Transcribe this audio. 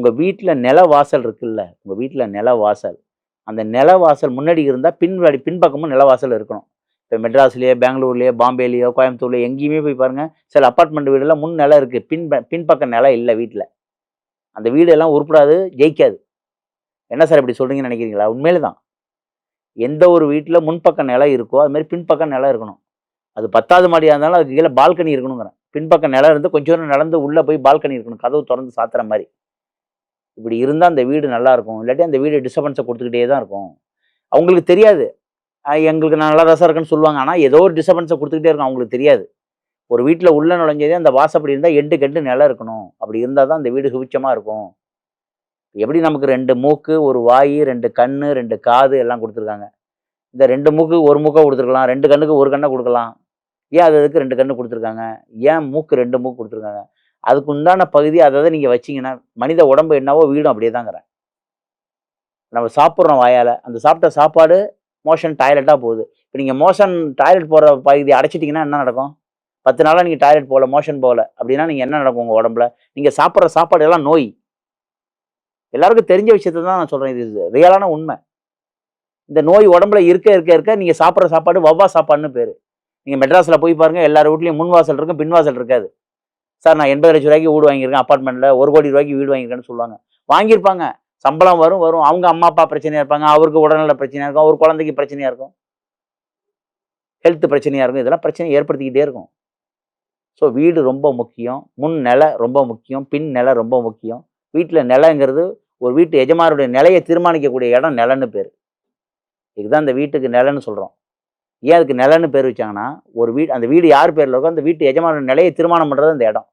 உங்க வீட்ல நில வாசல் இருக்குல்ல, உங்க வீட்ல நில வாசல். அந்த நில வாசல் முன்னாடி இருந்தா பின்பக்கமும் நிலவாசல் இருக்கணும். இப்ப மெட்ராஸ்லயோ, பெங்களூர்லயோ, பாம்பேலயோ, கோயம்புத்தூர்லயோ எங்கேயுமே போய் பாருங்க, சில அபார்ட்மெண்ட் வீடுலாம் முன் நிலம் இருக்கு. பின்பக்கம் நிலம் இல்ல வீட்ல. அந்த வீடு எல்லாம் உருப்படாது, ஜெயிக்காது. என்ன சார் இப்படி சொல்றீங்கன்னு நெனைக்கிறீங்களா? உண்மையிலே தான். எந்த ஒரு வீட்ல முன்பக்கம் நிலம் இருக்கோ, அது மாரி பின்பக்கம் நிலம் இருக்கணும். அது 10வது மாடியா இருந்தாலும் அதுக்கு கீழ பால்கனி இருக்கணுங்கிறேன். பின்பக்கம் நிலம் இருந்து கொஞ்சம் தூரம் நடந்து உள்ள போய் பால்கனி இருக்கணும். கதவு தொறந்து சாத்துற மாரி. இப்படி இருந்தா அந்த வீடு நல்லாருக்கும். இல்லாட்டி அந்த வீடு டிஸ்டர்பன்ஸ குடுத்துக்கிட்டே தான் இருக்கும். அவங்களுக்கு தெரியாது. எங்களுக்கு நான் நல்லா தான் சார் இருக்கேன்னு சொல்லுவாங்க. ஆனா ஏதோ ஒரு டிஸ்டர்பன்ஸ குடுத்துக்கிட்டே இருக்கும். அவங்களுக்கு தெரியாது. ஒரு வீட்ல உள்ள நுழைஞ்சதே அந்த வாசப்படி இருந்தா எண்டுக்கு எண்டு நிலம் இருக்கணும். அப்படி இருந்தா தான் அந்த வீடு சுபிட்சமா இருக்கும். எப்படி நமக்கு 2 மூக்கு, 1 வாயி, 2 கண்ணு, 2 காது எல்லாம் குடுத்துருக்காங்க. இந்த 2 மூக்கு 1 மூக்க குடுத்துருக்கலாம். 2 கண்ணுக்கு 1 கண்ண குடுக்கலாம். ஏன் அது அதுக்கு 2 கண்ணு குடுத்துருக்காங்க? ஏன் மூக்கு 2 மூக்கு குடுத்துருக்காங்க? அதுக்கு உண்டான பகுதி அத அத நீங்க வச்சீங்கன்னா, மனித உடம்பு என்னவோ வீடும் அப்படியே தாங்கிறேன். நம்ம சாப்பிடுறோம் வாயால. அந்த சாப்பிட்ட சாப்பாடு மோஷன் டாய்லெட்டா போகுது. இப்ப நீங்க மோஷன் டாய்லெட் போற பகுதிய அடைச்சிட்டீங்கன்னா என்ன நடக்கும்? 10 நாளா நீங்க டாய்லெட் போல, மோஷன் போகல. அப்படின்னா நீங்க என்ன நடக்கும் உங்க உடம்புல? நீங்க சாப்பிடுற சாப்பாடு எல்லாம் நோய். எல்லாருக்கும் தெரிஞ்ச விஷயத்த தான் நான் சொல்றேன். இது ரியலான உண்ம. இந்த நோய் உடம்புல இருக்க நீங்க சாப்பிடுற சாப்பாடு வவ்வா சாப்பாடுன்னு பேரு. நீங்க மெட்ராஸ்ல போய் பாருங்க எல்லார் வீட்லயும் முன் வாசல் இருக்கும், பின் வாசல் இருக்காது. சார் நான் ரூ. 80,00,000 வீடு வாங்கியிருக்கேன் அபார்ட்மெண்ட்ல. ₹1,00,00,000 வீடு வாங்கியிருக்கேன்னு சொல்லுவாங்க. வாங்கியிருப்பாங்க. சம்பளம் வரும். அவங்க அம்மா, அப்பா பிரச்சனையா இருப்பாங்க. அவருக்கு உடல்நல பிரச்சனையா இருக்கும். அவர் குழந்தைக்கு பிரச்சனையா இருக்கும். ஹெல்த் பிரச்சனையா இருக்கும். இதெல்லாம் பிரச்சனைய ஏற்படுத்திக்கிட்டே இருக்கும். ஸோ வீடு ரொம்ப முக்கியம். முன் நிலம் ரொம்ப முக்கியம். பின் நிலம் ரொம்ப முக்கியம். வீட்ல நிலங்கிறது ஒரு வீட்டு எஜமானருடைய நிலைய தீர்மானிக்கக்கூடிய இடம் நிலன்னு பேரு. இதுதான் அந்த வீட்டுக்கு நிலன்னு சொல்றோம். ஏன் அதுக்கு நிலன்னு பேர் வச்சாங்கன்னா, ஒரு அந்த வீடு யார் பேர்ல இருக்கோ அந்த வீட்டு எஜமானருடைய நிலைய தீர்மானம் பண்றது அந்த இடம்.